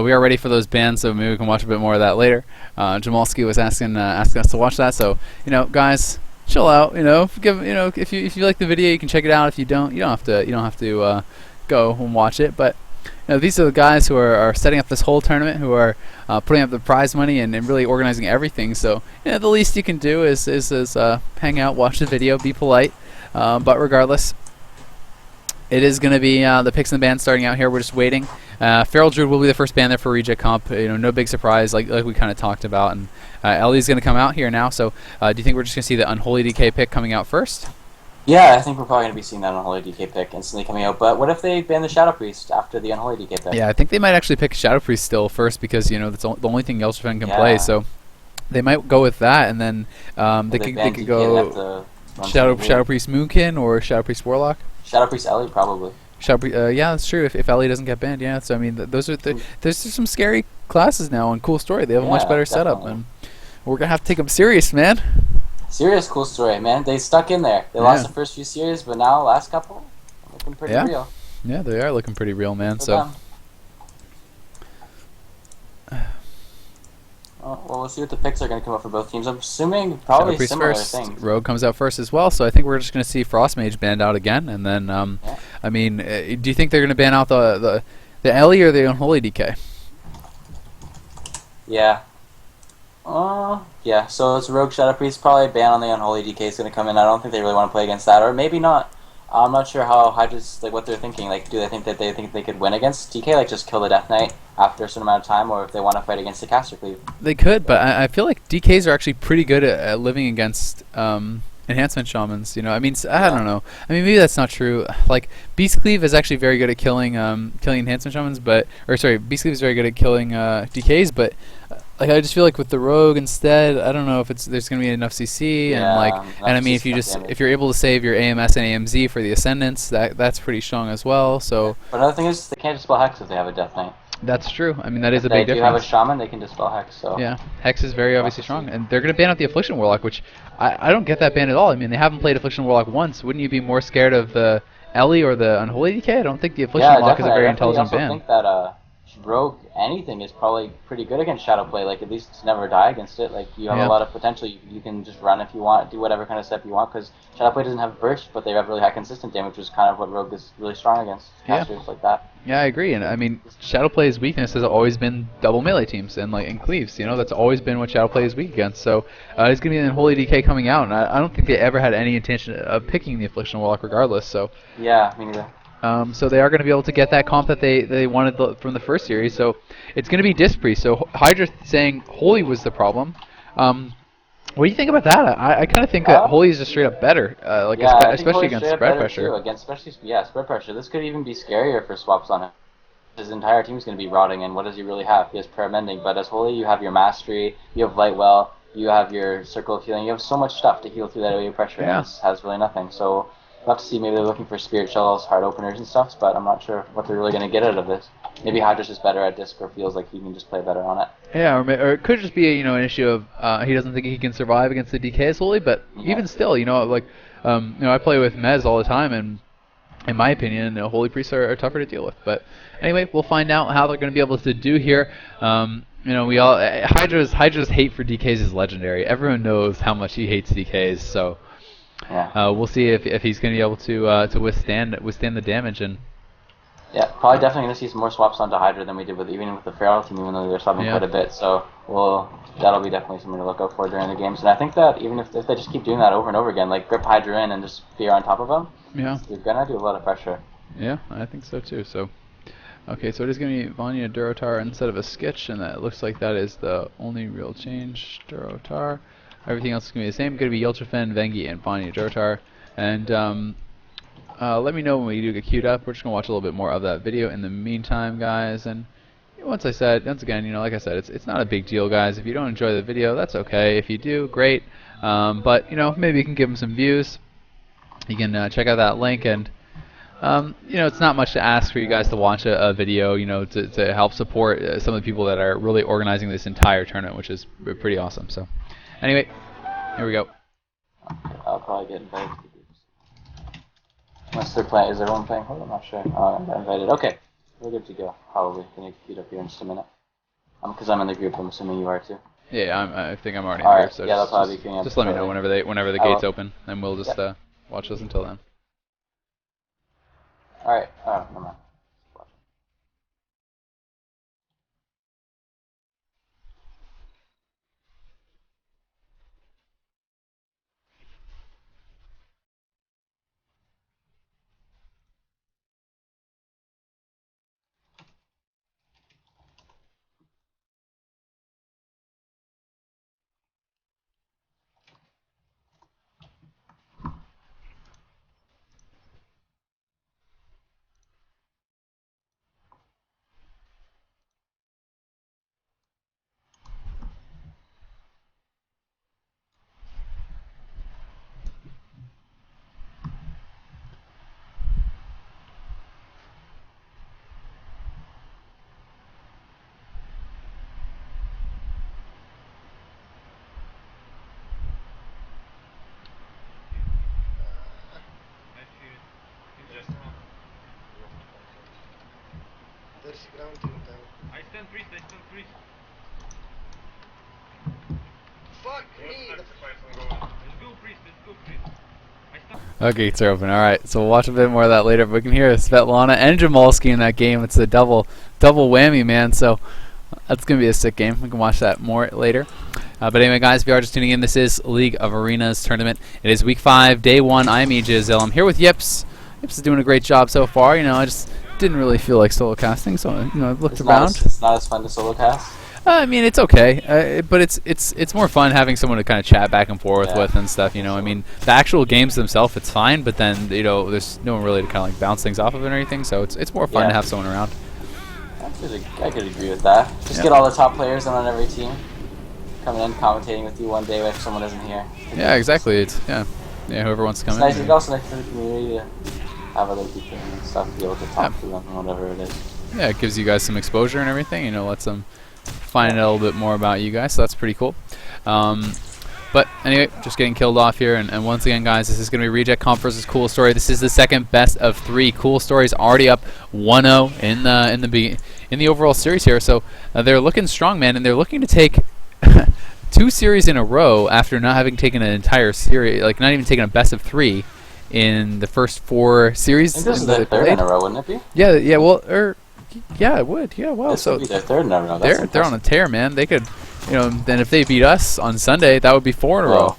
we are ready for those bans, so maybe we can watch a bit more of that later. Jamalski was asking us to watch that, so guys, chill out. If you like the video, you can check it out. If you don't, you don't have to go and watch it. But these are the guys who are setting up this whole tournament, who are putting up the prize money and really organizing everything. So the least you can do is hang out, watch the video, be polite. But regardless, it is going to be the picks and the bans starting out here. We're just waiting. Feral Druid will be the first ban there for Reject Comp. No big surprise, like we kind of talked about. And Ellie's going to come out here now. So do you think we're just going to see the Unholy DK pick coming out first? Yeah, I think we're probably going to be seeing that Unholy DK pick instantly coming out. But what if they ban the Shadow Priest after the Unholy DK pick? Yeah, I think they might actually pick Shadow Priest still first because that's the only thing Yeltsin can play. So they might go with that, and then they could go Shadow Priest Moonkin or Shadow Priest Warlock. Shadow Priest Ellie probably. Yeah, that's true. If Ellie doesn't get banned, yeah. So I mean, those are there's some scary classes now and cool story. They have a much better setup, and we're gonna have to take them serious, man. Serious cool story, man. They stuck in there. They lost the first few series, but now last couple looking pretty real. Yeah, they are looking pretty real, man. So. Well, we'll see what the picks are going to come up for both teams. I'm assuming probably similar first. things. Rogue comes out first as well, so I think we're just going to see Frostmage banned out again. And then, I mean, do you think they're going to ban out the Ellie or the Unholy DK? Yeah. Yeah, so it's Rogue Shadow Priest. Probably a ban on the Unholy DK is going to come in. I don't think they really want to play against that, or maybe not. I'm not sure how Hydra's, what they're thinking. Do they think that they could win against DK, just kill the Death Knight after a certain amount of time, or if they want to fight against the Caster Cleave? They could, but I feel like DKs are actually pretty good at living against enhancement shamans. I mean, I don't know. I mean, maybe that's not true. Beast Cleave is actually very good at killing enhancement shamans, Beast Cleave is very good at killing DKs, but I just feel like with the Rogue instead, I don't know if there's gonna be enough CC and I mean if you're able to save your AMS and AMZ for the Ascendants, that's pretty strong as well. So. But another thing is they can't dispel Hex if they have a Death Knight. That's true. I mean that is a big difference. If they do have a Shaman, they can dispel Hex. So. Yeah, Hex is very obviously strong, and they're gonna ban out the Affliction Warlock, which I don't get that ban at all. I mean they haven't played Affliction Warlock once. Wouldn't you be more scared of the Ellie or the Unholy DK? I don't think the Affliction Warlock is a very intelligent ban. I think that Rogue anything is probably pretty good against Shadow Play. At least never die against it. You have a lot of potential. You can just run if you want, do whatever kind of step you want, because Shadow Play doesn't have burst, but they have really high consistent damage, which is kind of what Rogue is really strong against casters like that. Yeah, I agree. And I mean, Shadow Play's weakness has always been double melee teams and cleaves. That's always been what Shadow Play is weak against. So it's gonna be an Unholy DK coming out, and I don't think they ever had any intention of picking the Affliction Warlock regardless. So. Yeah, me neither. So they are going to be able to get that comp that they wanted from the first series. So it's going to be Disc Priest. So Hydra saying Holy was the problem. What do you think about that? I kind of think that Holy is just straight up better, especially against spread pressure. Spread pressure. This could even be scarier for swaps on it. His entire team is going to be rotting, and what does he really have? He has Paramending, but as Holy, you have your Mastery, you have Lightwell, you have your Circle of Healing. You have so much stuff to heal through that AoE pressure, and this has really nothing. So. We'll have to see. Maybe they're looking for Spirit Shells, Heart Openers, and stuff, but I'm not sure what they're really going to get out of this. Maybe Hydra's just better at Disc, or feels like he can just play better on it. Yeah, or it could just be an issue of he doesn't think he can survive against the DK solely, but even still, I play with Mez all the time, and in my opinion, Holy Priests are tougher to deal with. But anyway, we'll find out how they're going to be able to do here. Hydra's hate for DKs is legendary. Everyone knows how much he hates DKs, so. Yeah. We'll see if he's going to be able to withstand the damage and. Yeah, probably definitely going to see some more swaps onto Hydra than we did even with the Feral team, even though they're swapping quite a bit. So that'll be definitely something to look out for during the games. And I think that even if they just keep doing that over and over again, grip Hydra in and just Fear on top of them, they're going to do a lot of pressure. Yeah, I think so too. So. Okay, so it is going to be Vanya Durotar instead of a Skitch, and that looks like that is the only real change. Durotar. Everything else is going to be the same. Going to be Yeltsin, Vengi, and Vanya Durotar. And let me know when we do get queued up. We're just going to watch a little bit more of that video in the meantime, guys. And once again, like I said, it's not a big deal, guys. If you don't enjoy the video, that's okay. If you do, great. But maybe you can give them some views. You can check out that link, and it's not much to ask for you guys to watch a video, to help support some of the people that are really organizing this entire tournament, which is pretty awesome. So. Anyway, here we go. I'll probably get invited to the groups. Unless they're playing. Is everyone playing? Hold on, I'm not sure. Oh, I'm invited. Okay. We're good to go. Probably gonna queued up here in just a minute. Because I'm in the group. I'm assuming you are too. Yeah, I think I'm already All in right. there. So Yeah, they'll probably be queuing up. just let me know whenever the I gates will. open, and we'll just watch this until then. All right. Oh, never mind. Okay, gates are open. All right, so we'll watch a bit more of that later. But we can hear Svetlana and Jamalski in that game. It's a double whammy, man. So that's gonna be a sick game. We can watch that more later. But anyway, guys, if you are just tuning in, this is League of Arenas tournament. It is week 5, day 1. I'm Azael. I'm here with Yips. Yips is doing a great job so far. You know, I just didn't really feel like solo casting, so I looked around. It's not as fun to solo cast. I mean, it's okay, but it's more fun having someone to kind of chat back and forth with and stuff. You know, I mean, the actual games themselves, it's fine, but then there's no one really to kind of like bounce things off of it or anything. So it's more fun to have someone around. I could agree with that. Just get all the top players on every team, coming in, commentating with you one day if someone isn't here. Yeah, exactly. It's whoever wants to come in. It's also nice for the community to have other people and stuff, be able to talk to them and whatever it is. Yeah, it gives you guys some exposure and everything. Lets them find out a little bit more about you guys, so that's pretty cool. But anyway, just getting killed off here, and once again, guys, this is going to be Reject Comp versus Cool Story. This is the second best of 3. Cool Story's already up 1-0 in the overall series here, so they're looking strong, man, and they're looking to take 2 series in a row after not having taken an entire series, like not even taking a best of 3 in the first 4 series. I think this is their third in a row, wouldn't it be? Yeah, well, yeah, it would. Yeah, well, this would be their third in a row. They're on a tear, man. They could, then if they beat us on Sunday, that would be 4 in a row.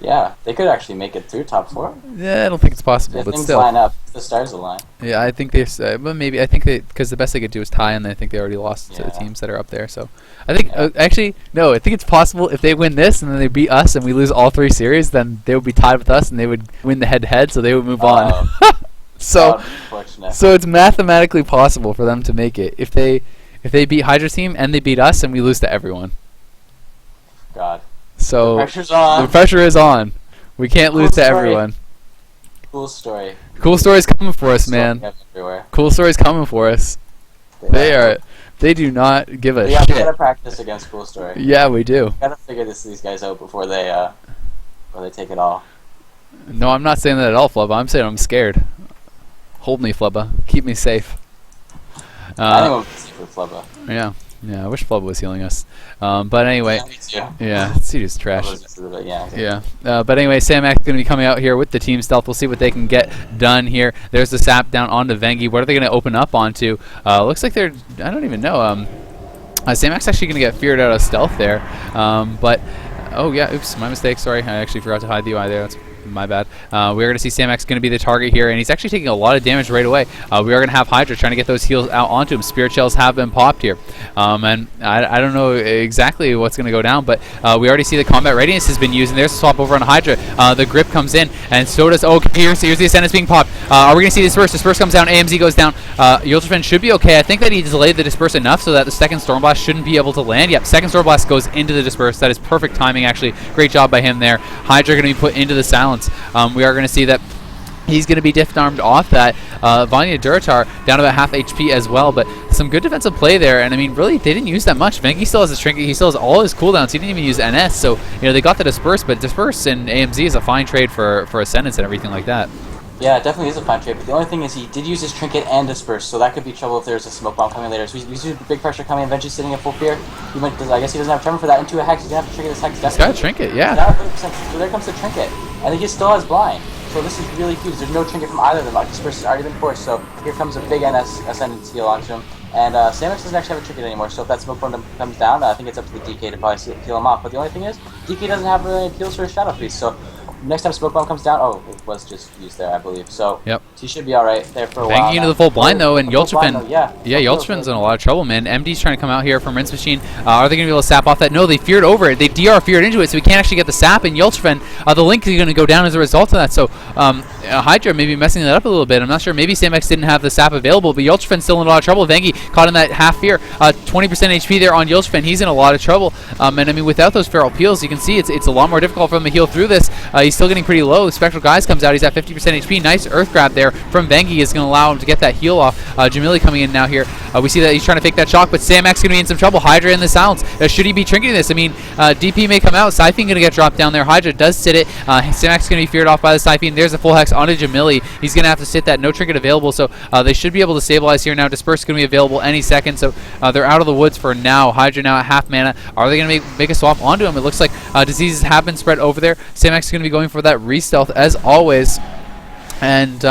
Yeah, they could actually make it through top 4. Yeah, I don't think it's possible, but things still. line up. The stars align. Yeah, I think they. Well, maybe I think because the best they could do is tie, and I think they already lost to the teams that are up there. So, I think actually no. I think it's possible if they win this and then they beat us and we lose all 3 series, then they would be tied with us and they would win the head-to-head, so they would move on. So it's mathematically possible for them to make it if they beat Hydra's team and they beat us and we lose to everyone. God. So the pressure's on. The pressure is on. We can't lose to everyone. Cool Story. Cool Story's coming for us, man. Cool Story's coming for us. They do not give a shit. We gotta practice against Cool Story. Yeah, we do. We gotta figure these guys out before they take it all. No, I'm not saying that at all, Flubba. I'm saying I'm scared. Hold me, Flubba. Keep me safe. I think we'll be safe with Flubba. Yeah. Yeah, I wish Flubba was healing us. But anyway, yeah, CJ's trash. But anyway, Samak's going to be coming out here with the team stealth. We'll see what they can get done here. There's the sap down onto Vengi. What are they going to open up onto? Looks like they're, I don't even know. Samak's actually going to get feared out of stealth there. Oh yeah, oops, my mistake. Sorry, I actually forgot to hide the UI there. That's my bad. We're going to see Samak's going to be the target here, and he's actually taking a lot of damage right away. We are going to have Hydra trying to get those heals out onto him. Spirit Shells have been popped here. And I don't know exactly what's going to go down, but we already see the Combat Readiness has been used, and there's a swap over on Hydra. The Grip comes in, and so does... Oh, here's the Ascendance being popped. Are we going to see Disperse? Disperse comes down, AMZ goes down. Yultrafin should be okay. I think that he delayed the Disperse enough so that the second Storm Blast shouldn't be able to land. Yep, second Storm Blast goes into the Disperse. That is perfect timing, actually. Great job by him there. Hydra going to be put into the Silence. We are going to see that he's going to be diff-armed off that. Vanya Duratar down about half HP as well, but some good defensive play there, and I mean, really, they didn't use that much. Vengi still has his Trinket, he still has all his cooldowns, he didn't even use NS, so, they got the Disperse, but Disperse and AMZ is a fine trade for Ascendance and everything like that. Yeah, it definitely is a fine trade, but the only thing is he did use his trinket and disperse, so that could be trouble if there's a smoke bomb coming later. So he's using big pressure coming, eventually sitting at full fear. I guess he doesn't have tremor for that. Into a hex, he's gonna have to trigger this hex. He's got a trinket, yeah. Yeah, 100%. So there comes the trinket, and he still has blind. So this is really huge. There's no trinket from either of them. Disperse has already been forced, so here comes a big NS Ascendant heal onto him. And Samex doesn't actually have a trinket anymore, so if that smoke bomb comes down, I think it's up to the DK to probably heal him off. But the only thing is, DK doesn't have really any heals for his Shadow Priest, so next time smoke bomb comes down, it was just used there, I believe. So he should be all right there for a while. Banging into the full blind though, and Yolchifin. Yeah, Yolchifin's in a lot of trouble, man. MD's trying to come out here from Rinse Machine. Are they going to be able to sap off that? No, they feared over it. They DR feared into it, so we can't actually get the sap. And Yolchifin, the link is going to go down as a result of that. So Hydra may be messing that up a little bit. I'm not sure. Maybe Samex didn't have the sap available, but Yolchifin's still in a lot of trouble. Vengi caught in that half fear. 20% HP there on Yolchifin. He's in a lot of trouble. And I mean, without those feral peels, you can see it's a lot more difficult for him to heal through this. He's still getting pretty low. Spectral Guise comes out. He's at 50% HP. Nice Earth Grab there from Vengi is going to allow him to get that heal off. Jamili coming in now here. We see that he's trying to fake that shock, but Samex going to be in some trouble. Hydra in the silence. Should he be trinketing this? I mean, DP may come out. Siphon going to get dropped down there. Hydra does sit it. Samex going to be feared off by the Siphon. There's a full hex onto Jamili. He's going to have to sit that. No trinket available, so they should be able to stabilize here now. Disperse is going to be available any second, so they're out of the woods for now. Hydra now at half mana. Are they going to make a swap onto him? It looks like diseases have been spread over there. Samex is going to be going for that re-stealth as always. And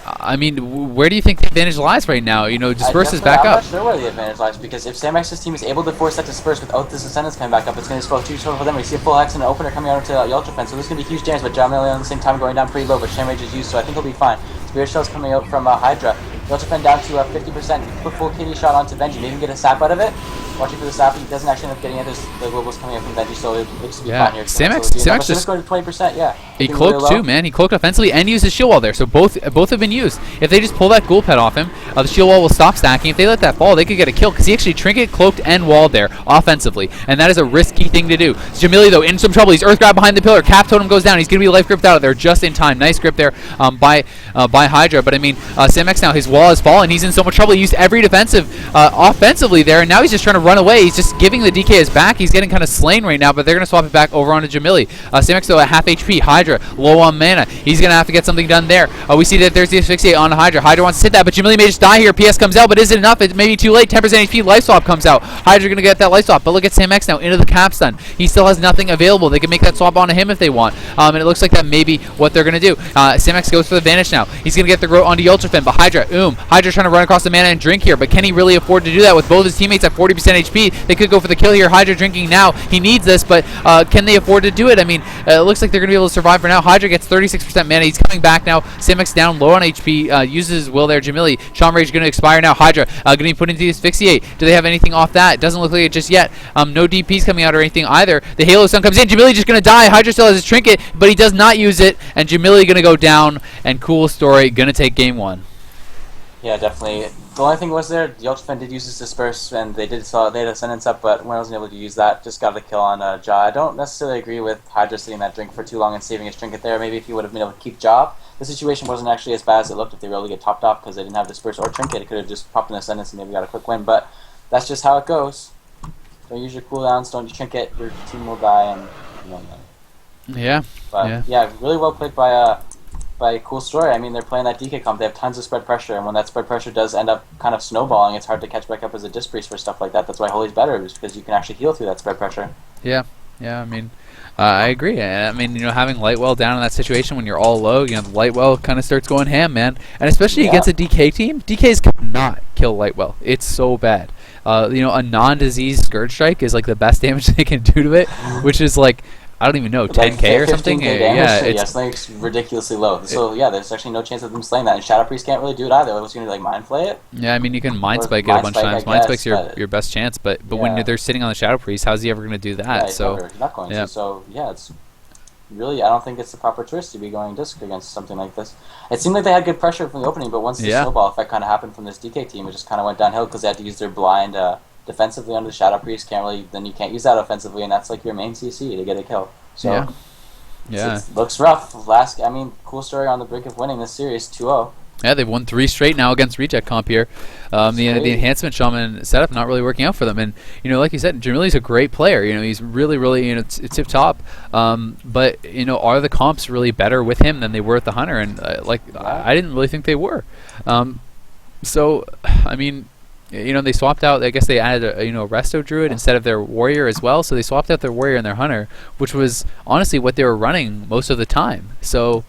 I mean, where do you think the advantage lies right now? You know, Disperse is back up. I'm not sure where the advantage lies, because if Samex's team is able to force that Disperse without this Ascendance coming back up, it's going to spell huge trouble for them. We see a full Hex and an opener coming out into Yolchifin, so this is going to be huge damage, but Jamili at the same time going down pretty low, but Sham Rage is used, so I think he'll be fine. Spirit Shell's coming out from Hydra. Yolchifin down to 50%. Put full KD shot onto Vengi. Maybe get a sap out of it. Watching for the sap, he doesn't actually end up getting it. There's the globals coming up from Vengi, so it should be fine here. Samex just going to 20%, yeah. He cloaked too, man. He cloaked offensively and used his shield wall there, so both have been used. If they just pull that ghoul pet off him, the shield wall will stop stacking. If they let that fall, they could get a kill, because he actually trinket, cloaked, and walled there offensively, and that is a risky thing to do. Jamili, though, in some trouble. He's Earth Grab behind the pillar. Cap Totem goes down. He's going to be life gripped out of there just in time. Nice grip there by Hydra, but I mean, Samex now, his wall has fallen. He's in so much trouble. He used every defensive offensively there, and now he's just trying to run away. He's just giving the DK his back. He's getting kind of slain right now, but they're going to swap it back over onto Jamili. Samex, though, at half HP. Hydra, low on mana. He's going to have to get something done there. We see that there's the asphyxiate on Hydra. Hydra wants to hit that, but Jamili may just die here. PS comes out, but is it enough? It may be too late. 10% HP. Life swap comes out. Hydra going to get that life swap, but look at Samex now into the cap stun. He still has nothing available. They can make that swap onto him if they want, and it looks like that may be what they're going to do. Samex goes for the vanish now. He's going to get the grow onto Yolchifin, but Hydra trying to run across the mana and drink here, but can he really afford to do that with both his teammates at 40% HP? They could go for the kill here. Hydra drinking now. He needs this, but can they afford to do it? I mean, it looks like they're going to be able to survive for now. Hydra gets 36% mana. He's coming back now. Samex down low on HP. Uses his will there. Jamili. Shaman Rage going to expire now. Hydra going to be put into the asphyxiate. Do they have anything off that? It doesn't look like it just yet. No DPs coming out or anything either. The Halo Stun comes in. Jamili just going to die. Hydra still has his trinket, but he does not use it, and Jamili going to go down, and Cool Story going to take game one. Yeah, definitely. The only thing was there, Yolchifin did use his Disperse, and they had Ascendance up, but when I wasn't able to use that, just got a kill on Ja. I don't necessarily agree with Hydra sitting that drink for too long and saving his trinket there. Maybe if he would have been able to keep Ja, the situation wasn't actually as bad as it looked if they were able to get topped off, because they didn't have Disperse or trinket. It could have just popped an Ascendance and maybe got a quick win, but that's just how it goes. Don't use your cooldowns, don't trinket, your team will die, and you know. Yeah. But yeah, really well played by Cool Story. I mean, they're playing that DK comp. They have tons of spread pressure, and when that spread pressure does end up kind of snowballing, it's hard to catch back up as a Disc Priest for stuff like that. That's why Holy's better, is because you can actually heal through that spread pressure. Yeah. I mean, I agree. I mean, you know, having Lightwell down in that situation when you're all low, you know, the Lightwell kind of starts going ham, man. And especially against a DK team, DKs cannot kill Lightwell. It's so bad. You know, a non-disease Scourge Strike is like the best damage they can do to it, which is like, I don't even know, 10k or something? Yeah, it's ridiculously low. So yeah, there's actually no chance of them slaying that. And Shadow Priest can't really do it either. Was he going to like Mind Flay it? Yeah, I mean, you can Mind Spike it a bunch of times. Mind Spike's your best chance, but when they're sitting on the Shadow Priest, how's he ever going to do that? Yeah, he's not going to. So yeah, it's really, I don't think it's the proper choice to be going Disc against something like this. It seemed like they had good pressure from the opening, but once the snowball effect kind of happened from this DK team, it just kind of went downhill because they had to use their blind defensively under the Shadow Priest. Then you can't use that offensively, and that's like your main CC to get a kill. So yeah, it looks rough. Cool Story on the brink of winning this series 2-0. Yeah, they've won 3 straight now against Reject Comp here. The enhancement shaman setup not really working out for them, and like you said, Jamili's a great player. He's really tip top. But are the comps really better with him than they were at the Hunter? And I didn't really think they were. So I mean, they swapped out. I guess they added a Resto Druid instead of their Warrior as well. So they swapped out their Warrior and their Hunter, which was honestly what they were running most of the time. So.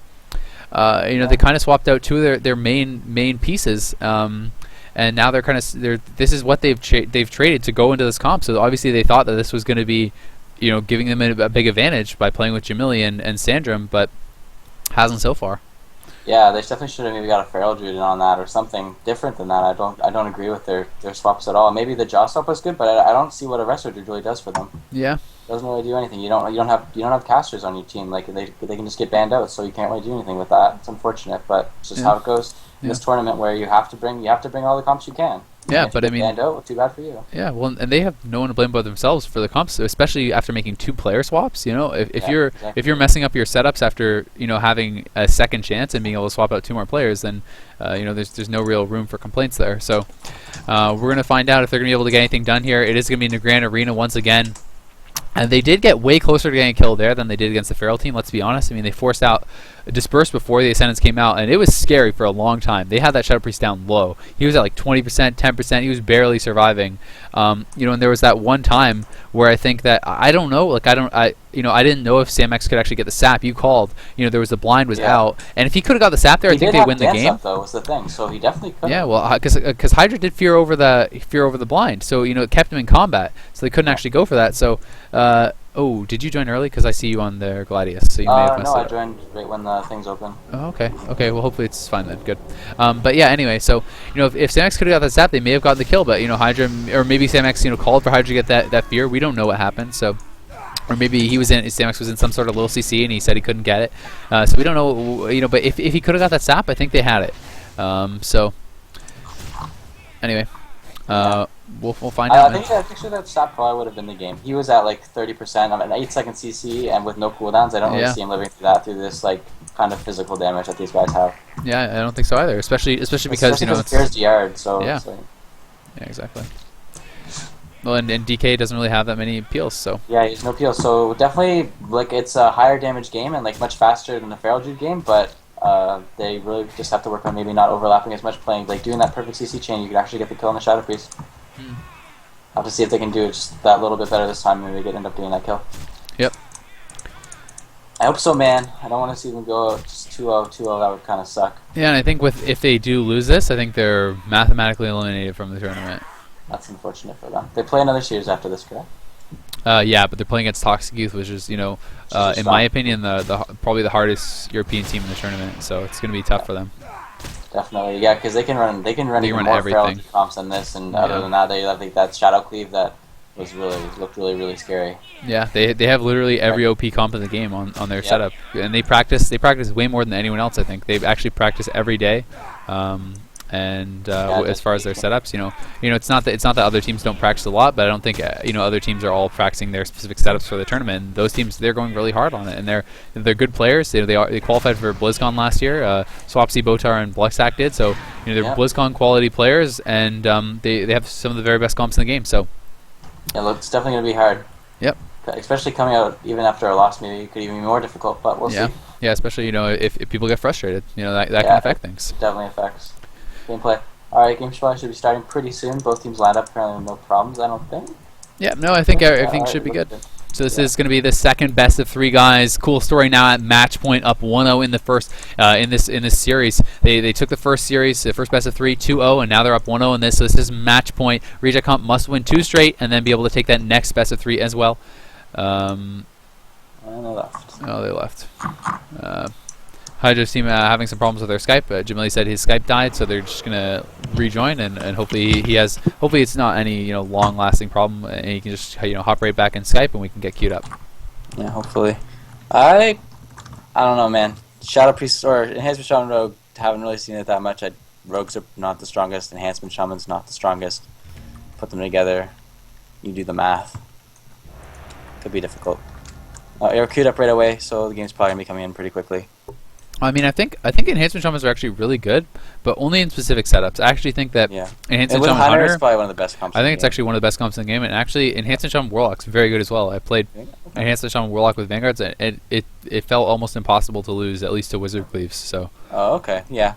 They kind of swapped out 2 of their main pieces, and now they're this is what they've traded to go into this comp. So obviously they thought that this was going to be, giving them a big advantage by playing with Jamili and Sandrum, but hasn't so far. Yeah, they definitely should have maybe got a Feral Druid on that or something different than that. I don't agree with their swaps at all. Maybe the Jaw swap was good, but I don't see what a Resto Druid really does for them. Yeah. Doesn't really do anything. You don't have casters on your team. Like they can just get banned out, so you can't really do anything with that. It's unfortunate, but it's just how it goes in this tournament where you have to bring all the comps you can. Yeah, but I mean, banned out, well, too bad for you. Yeah, well, and they have no one to blame but themselves for the comps, especially after making 2 player swaps. If you're messing up your setups after having a second chance and being able to swap out 2 more players, then there's no real room for complaints there. So we're gonna find out if they're gonna be able to get anything done here. It is gonna be in the Grand Arena once again. And they did get way closer to getting a kill there than they did against the Feral team, let's be honest. I mean, they forced out Disperse before the Ascendants came out, and it was scary for a long time. They had that Shadow Priest down low. He was at like 20%, 10%. He was barely surviving. And there was that one time where I think that, I don't know, I didn't know if Sam X could actually get the sap. You called, there was the blind was out. And if he could have got the sap there, I think they'd win the game. Up, though, was the thing, so he definitely could. Yeah, well, because Hydra did fear over the blind, so it kept him in combat, so they couldn't actually go for that. So, oh, did you join early? Because I see you on there, Gladius. So you may have messed no, up. I joined right when the thing's open. Oh, okay. Okay, well, hopefully it's fine then. Good. But yeah, anyway, so if Sam X could have got that zap, they may have gotten the kill. But Hydra, or maybe Sam X called for Hydra to get that fear. We don't know what happened. So. Or maybe Sam X was in some sort of little CC and he said he couldn't get it. So we don't know, but if he could have got that sap, I think they had it. So anyway, we'll find out. I think that sap probably would have been the game. He was at like 30% on an 8-second CC and with no cooldowns. I don't really see him living through this like kind of physical damage that these guys have. Yeah, I don't think so either. Especially because it's fears the yard. So yeah, yeah, exactly. Well, and DK doesn't really have that many peels, so... Yeah, he has no peels, so definitely, it's a higher damage game and, much faster than the Feral Druid game, but they really just have to work on maybe not overlapping as much, playing, doing that perfect CC chain, you could actually get the kill on the Shadow Priest. Have to see if they can do it just that little bit better this time, maybe they end up getting that kill. Yep. I hope so, man. I don't want to see them go just 2-0, 2-0, that would kind of suck. Yeah, and I think if they do lose this, I think they're mathematically eliminated from the tournament. That's unfortunate for them. They play another series after this, correct? Yeah, but they're playing against Toxic Youth, which is, in my opinion, probably the hardest European team in the tournament. So it's going to be tough for them. Definitely, yeah, because they can run even more Feral comps than this, and other than that, I think that Shadow Cleave that looked really scary. Yeah, they have literally every OP comp in the game on their setup, and they practice way more than anyone else. I think they actually practice every day. As far as their setups, it's not that other teams don't practice a lot, but I don't think other teams are all practicing their specific setups for the tournament. And those teams, they're going really hard on it, and they're good players. They qualified for BlizzCon last year. Swapsy, Botar, and Blexac did, so they're BlizzCon quality players, and they have some of the very best comps in the game. So yeah, it's definitely going to be hard. Yep. Especially coming out even after a loss, maybe it could even be more difficult, but we'll see. Yeah, especially if people get frustrated, that can affect things. Definitely affects gameplay. Alright, game should be starting pretty soon. Both teams lined up, apparently no problems, I don't think. Yeah, no, I think everything should be good. So this is going to be the second best of 3 guys. Cool story now at match point, up 1-0 in the first in this series. They took the first series, the first best of 3, 2-0, and now they're up 1-0 in this. So this is match point. Reject Comp must win 2 straight and then be able to take that next best of 3 as well. And they left. Oh, they left. Hydra's team having some problems with their Skype. Jamili said his Skype died, so they're just gonna rejoin, and hopefully hopefully it's not any long-lasting problem, and he can just hop right back in Skype, and we can get queued up. Yeah, hopefully. I don't know, man. Shadow Priest or Enhancement Shaman Rogue, haven't really seen it that much. Rogues are not the strongest. Enhancement Shaman's not the strongest. Put them together, you do the math. Could be difficult. You're queued up right away, so the game's probably gonna be coming in pretty quickly. I mean, I think enhancement shamans are actually really good, but only in specific setups. I actually think that Yeah. enhancement And with shaman Hunter, hunter. it's probably one of the best comps. I in the think it's game. actually one of the best comps in the game, and actually enhancement shaman warlock's very good as well. I played Okay. enhancement shaman warlock with vanguards, and it felt almost impossible to lose, at least to wizard cleaves. So Oh, okay. Yeah.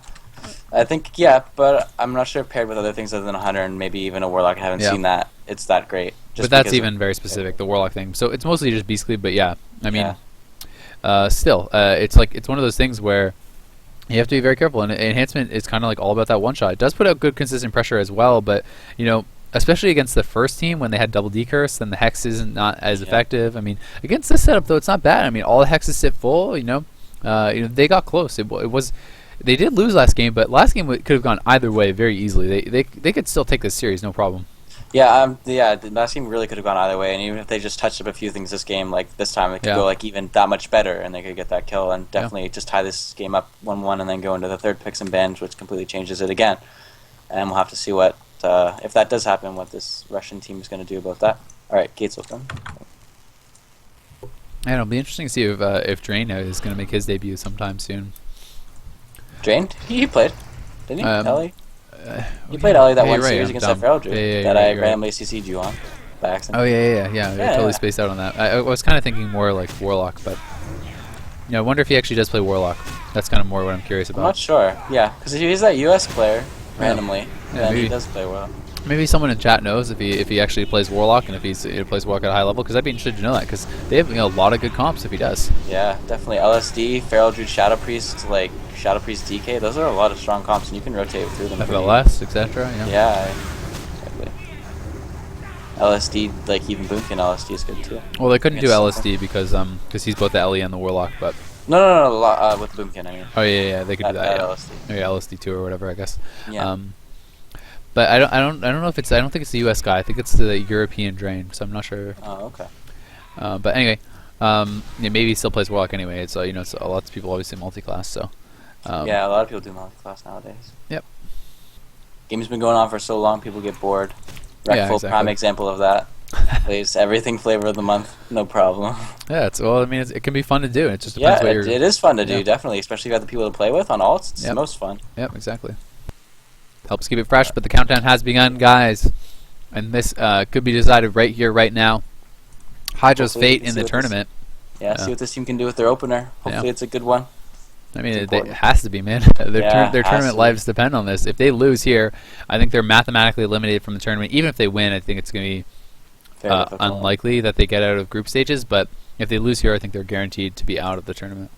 I think, yeah, but I'm not sure paired with other things other than a Hunter and maybe even a Warlock. I haven't Yeah. seen that. It's that great. but that's because even very specific, the warlock thing. So it's mostly just beast cleave, but yeah, I mean, Yeah. still, it's one of those things where you have to be very careful, and enhancement is kind of like all about that one shot. It does put out good consistent pressure as well, but you know, especially against the first team when they had double decurse, then the hex isn't not as effective. I mean, against this setup though, it's not bad. I mean, all the hexes sit full. You know, they got close. It was. They did lose last game, but last game could have gone either way very easily. They could still take this series, no problem. Yeah, the last game really could have gone either way, and even if they just touched up a few things this game, like this time, it could go like even that much better, and they could get that kill, and definitely just tie this game up 1-1, and then go into the third picks and bans, which completely changes it again. And we'll have to see what, if that does happen, what this Russian team is going to do about that. All right, gates open. And it'll be interesting to see if Drain is going to make his debut sometime soon. Drained? He played, didn't he? Ellie? You played Ellie that one right, series I'm against dumb. that Feral Druid Yeah, that you're I right. randomly CC'd you on by accident. Oh yeah. I totally yeah. spaced out on that. I was kind of thinking more like Warlock, but you know, I wonder if he actually does play Warlock. That's kind of more what I'm curious I'm about. not sure. Yeah, because if he's that US player randomly, Yeah, then maybe. he does play well. Maybe someone in chat knows if he actually plays Warlock and if he plays Warlock at a high level, because I'd be interested to know that, because they have a lot of good comps if he does. Yeah, definitely. LSD, Feral Druid, Shadow Priest, like Shadow Priest DK, those are a lot of strong comps, and you can rotate through them. FLS, etc. Yeah, exactly. LSD, like even Boomkin LSD is good too. Well, they couldn't do Against LSD because he's both the Ellie and the Warlock, but No, with Boomkin, I mean. oh yeah, they could do that. At Yeah. LSD. Oh, yeah, LSD2 or whatever, I guess. Yeah. But I don't know if I don't think it's the US guy. I think it's the European Drain, so I'm not sure. Oh, okay. But anyway, maybe he still plays Warlock anyway. It's it's a lot of people obviously multi-class, so. Yeah, a lot of people do multi-class nowadays. Yep. Game's been going on for so long, people get bored. Yeah, Wreckful, exactly. prime example of that. Plays everything flavor of the month, no problem. Yeah, it can be fun to do. It just depends Yeah, what you're. it is fun to do, Yeah. definitely, especially if you got the people to play with on alts. It's Yep. the most fun. Yep, exactly. Helps keep it fresh, but the countdown has begun, guys, and this could be decided right here, right now. Hydra's Hopefully we fate can in see the what this- tournament. Yeah, see what this team can do with their opener. Hopefully it's a good one. I mean, It's it important. has to be, man. Their Yeah, their has tournament to be. lives depend on this. If they lose here, I think they're mathematically eliminated from the tournament. Even if they win, I think it's going to be Very difficult. unlikely that they get out of group stages. But if they lose here, I think they're guaranteed to be out of the tournament.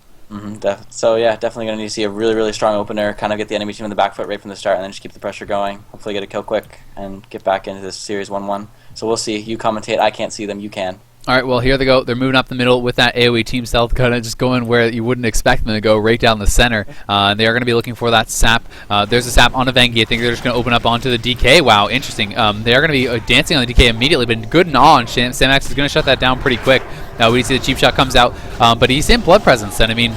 So yeah, definitely going to need to see a really, really strong opener, kind of get the enemy team on the back foot right from the start, and then just keep the pressure going. Hopefully get a kill quick and get back into this series 1-1. So we'll see. You commentate. I can't see them. You can. All right, well, here they go. They're moving up the middle with that AoE team stealth, kind of just going where you wouldn't expect them to go, right down the center. They are going to be looking for that sap. There's a sap on a Vengi. I think they're just going to open up onto the DK. Wow, interesting. They are going to be dancing on the DK immediately, but good and on. Samax is going to shut that down pretty quick. We see the cheap shot comes out, but he's in blood presence, and I mean,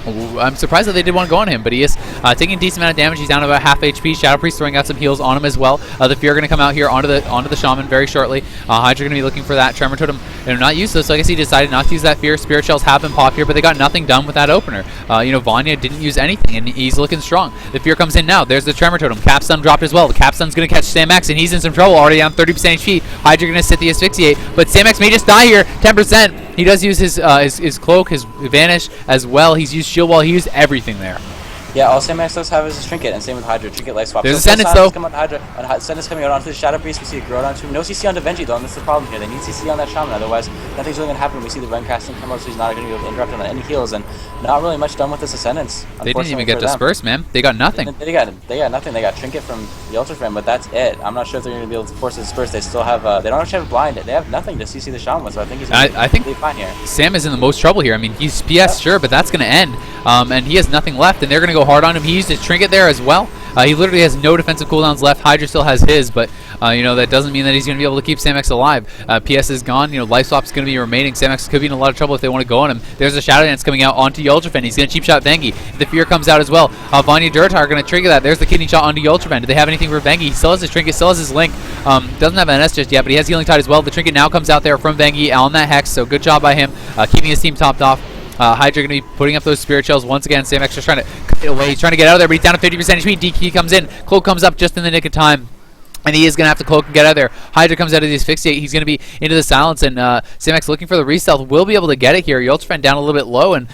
I'm surprised that they did want to go on him, but he is taking a decent amount of damage. He's down to about half HP. Shadow Priest throwing out some heals on him as well. The Fear going to come out here onto the Shaman very shortly. Hydra going to be looking for that Tremor Totem. And not useless, so I guess he decided not to use that Fear. Spirit Shells have been popped here, but they got nothing done with that opener. Vanya didn't use anything, and he's looking strong. The Fear comes in now. There's the Tremor Totem. Capstun dropped as well. The Capstun's going to catch Samax, and he's in some trouble, already down 30% HP. Hydra going to sit the Asphyxiate, but Samax may just die here, 10%. He does use his cloak, his vanish as well. He's used shield wall. He used everything there. Yeah, all Samax does have is his Trinket, and same with Hydra. Trinket life swap. There's So Ascendance, Ascendance though. Come on Hydra, and Ascendance coming out onto the Shadow Priest. We see a Grow onto him. No CC on Devenji, though, and that's the problem here. They need CC on that Shaman, otherwise nothing's really going to happen. We see the Ren casting come out, so he's not going to be able to interrupt on any heals, and not really much done with this Ascendance. They didn't even get for them. dispersed, man. They got nothing. They got nothing. They got Trinket from the Ultra Frame, but that's it. I'm not sure if they're going to be able to force a disperse. They still have. They don't actually have a blind. They have nothing to CC the Shaman with, so I think he's going to be fine here. Sam is in the most trouble here. I mean, he's PS, sure, but that's going to end. And he has nothing left, and they're going to go hard on him. He used his Trinket there as well. He literally has no defensive cooldowns left. Hydra still has his, but that doesn't mean that he's going to be able to keep Samax alive. PS is gone. Life swap's going to be remaining. Samax could be in a lot of trouble if they want to go on him. There's a Shadow Dance coming out onto Ultrafen. He's going to cheap shot Vengi. The Fear comes out as well. Vanya Duratar are going to trigger that. There's the kidney shot onto Ultrafen. Do they have anything for Vengi? He still has his Trinket, still has his Link. Doesn't have an S just yet, but he has Healing Tide as well. The Trinket now comes out there from Vengi on that Hex, so good job by him keeping his team topped off. Hydra going to be putting up those Spirit Shells once again. Sam X just trying to cut it away. He's trying to get out of there, but he's down to 50% HP. DK comes in. Cloak comes up just in the nick of time. And he is going to have to cloak and get out of there. Hydra comes out of the asphyxiate. He's going to be into the silence. And Sam X looking for the re-stealth. Will be able to get it here. Ultra Fan down a little bit low. And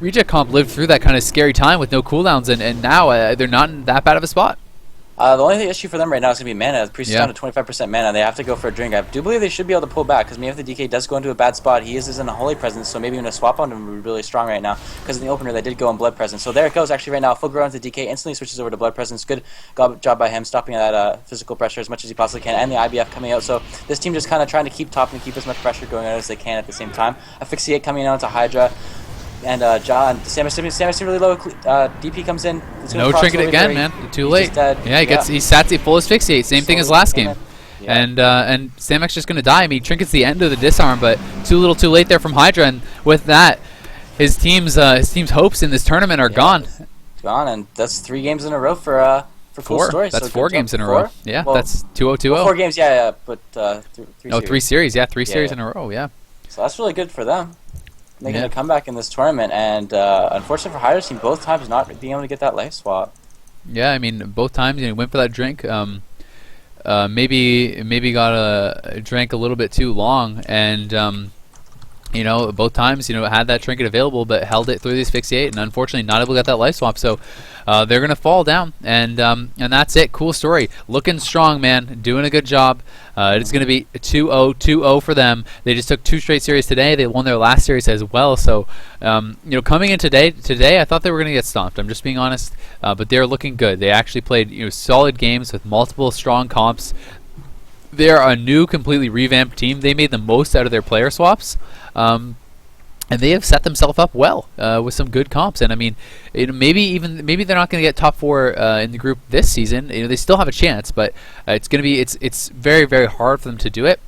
Reject Comp lived through that kind of scary time with no cooldowns. And now they're not in that bad of a spot. The only issue for them right now is going to be mana. The priest is down to 25% mana. They have to go for a drink. I do believe they should be able to pull back, because maybe if the DK does go into a bad spot, he is in a Holy Presence, so maybe even a swap on him would be really strong right now, because in the opener they did go on Blood Presence. So there it goes actually right now. Full grow into DK, instantly switches over to Blood Presence. Good job by him stopping that physical pressure as much as he possibly can, and the IBF coming out. So this team just kind of trying to keep top and keep as much pressure going out as they can at the same time. Asphyxiate coming out to Hydra. And John, Samus really low. DP comes in. No trinket again, man. Too late. Yeah, he's Satsy full asphyxiate. Same thing as last game. Yeah. And Samex just gonna die. I mean, trinket's the end of the disarm, but too little, too late there from Hydra. And with that, his team's hopes in this tournament are gone. Gone, and that's 3 games in a row for Cool Story. That's so 4 games in a row. Yeah, well, that's 2-0-2-0. Well, 4 games, yeah, but 3 series. 3 series. Yeah, 3 series in a row. Yeah. So that's really good for them. Making a comeback in this tournament, and unfortunately for Hydra's team, both times not being able to get that life swap. Yeah, I mean, both times he went for that drink. Maybe got a drink a little bit too long, and both times had that trinket available, but held it through the asphyxiate, and unfortunately not able to get that life swap. So they're gonna fall down, and that's it. Cool Story, looking strong, man, doing a good job. It's gonna be 2-0 for them. They just took 2 straight series today. They won their last series as well. So coming in today, I thought they were gonna get stomped. I'm just being honest, but they're looking good. They actually played solid games with multiple strong comps. They're a new, completely revamped team. They made the most out of their player swaps, and they have set themselves up well with some good comps. And I mean, maybe they're not going to get top 4 in the group this season. They still have a chance, but it's very, very hard for them to do it.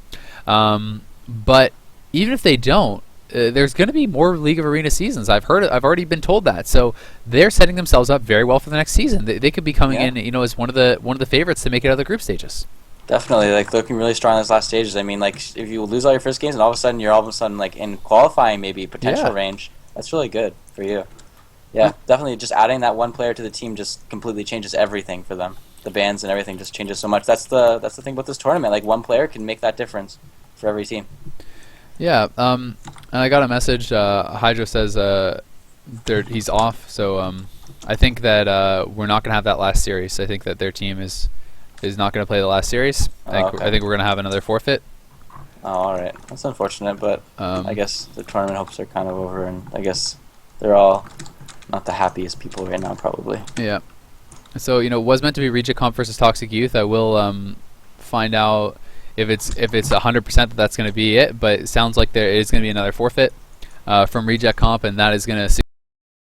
But even if they don't, there's going to be more League of Arena seasons. I've already been told that. So they're setting themselves up very well for the next season. They could be coming in, as one of the favorites to make it out of the group stages. Definitely, looking really strong in those last stages. I mean, if you lose all your first games and all of a sudden you're in qualifying, maybe potential range, that's really good for you. Yeah, definitely. Just adding that one player to the team just completely changes everything for them. The bans and everything just changes so much. That's the thing about this tournament. One player can make that difference for every team. Yeah. And I got a message. Hydro says he's off. So I think that we're not gonna have that last series. I think that their team is not going to play the last series. I think we're going to have another forfeit. Oh, all right. That's unfortunate, but I guess the tournament hopes are kind of over, and I guess they're all not the happiest people right now, probably. Yeah. So it was meant to be Reject Comp versus Toxic Youth. I will find out if it's 100% that's going to be it, but it sounds like there is going to be another forfeit from Reject Comp, and that is going to